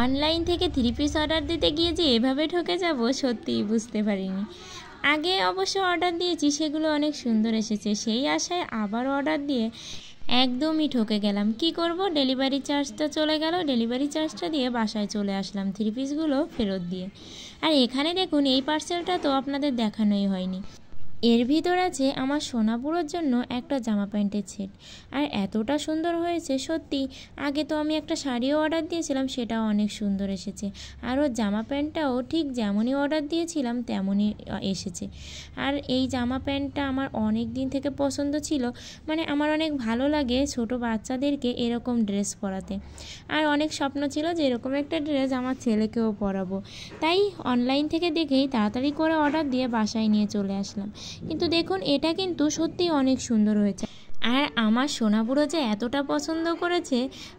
Online থেকে three piece order দিতে গিয়ে যে এভাবে ঠকে যাব সত্যিই বুঝতে পারিনি। আগে অবশ্য অর্ডার দিয়েছি, সেগুলো অনেক সুন্দর এসেছে, সেই আশায় আবার অর্ডার দিয়ে একদমই ঠকে গেলাম। কি করব, ডেলিভারি চার্জটা চলে গেল, ডেলিভারি চার্জটা দিয়ে বাসায় চলে আসলাম থ্রি পিসগুলো ফেরত দিয়ে। আর এখানে দেখুন, এই পার্সেলটা তো আপনাদের দেখানোই হয়নি। এর ভিতর আছে আমার সোনাপুরোর জন্য একটা জামা প্যান্টের সেট, আর এতটা সুন্দর হয়েছে সত্যি। আগে তো আমি একটা শাড়িও অর্ডার দিয়েছিলাম, সেটাও অনেক সুন্দর এসেছে। আর ওর জামা প্যান্টটাও ঠিক যেমনই অর্ডার দিয়েছিলাম তেমনই এসেছে। আর এই জামা প্যান্টটা আমার অনেক দিন থেকে পছন্দ ছিল, মানে আমার অনেক ভালো লাগে ছোট বাচ্চাদেরকে এরকম ড্রেস পরাতে। আর অনেক স্বপ্ন ছিল যে এরকম একটা ড্রেস আমার ছেলেকেও পরাবো, তাই অনলাইন থেকে দেখেই তাড়াতাড়ি করে অর্ডার দিয়ে বাসায় নিয়ে চলে আসলাম। কিন্তু দেখুন, এটা কিন্তু সত্যিই অনেক সুন্দর হয়েছে। আর আমার সোনাপুরো যে এতটা পছন্দ করেছে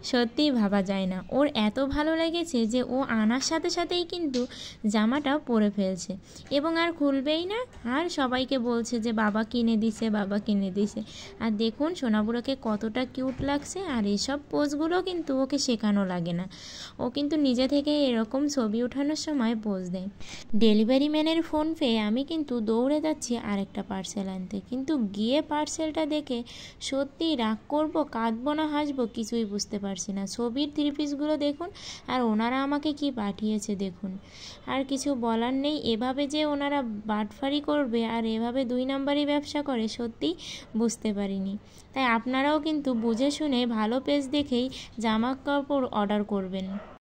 সত্যিই ভাবা যায় না। ওর এত ভালো লেগেছে যে ও আনার সাথে সাথেই কিন্তু জামাটা পরে ফেলছে এবং আর খুলবেই না। আর সবাইকে বলছে যে বাবা কিনে দিছে, বাবা কিনে দিছে। আর দেখুন সোনাপুরোকে কতটা কিউট লাগছে। আর এসব পোজগুলো কিন্তু ওকে শেখানো লাগে না, ও কিন্তু নিজে থেকে এরকম ছবি ওঠানোর সময় পোজ দেয়। ডেলিভারি ম্যানের ফোন পেয়ে আমি কিন্তু দৌড়ে যাচ্ছি আরেকটা পার্সেল আনতে, কিন্তু গিয়ে পার্সেলটা দেখে সত্যিই রাগ করবো, কাঁদবো না হাসবো কিছুই বুঝতে পারছি না। ছবির থ্রি পিসগুলো দেখুন, আর ওনারা আমাকে কি পাঠিয়েছে দেখুন। আর কিছু বলার নেই, এভাবে যে ওনারা বাটফারি করবে আর এভাবে দুই নাম্বারই ব্যবসা করে সত্যিই বুঝতে পারিনি। তাই আপনারাও কিন্তু বুঝে শুনে ভালো পেজ দেখেই জামা কাপড় অর্ডার করবেন।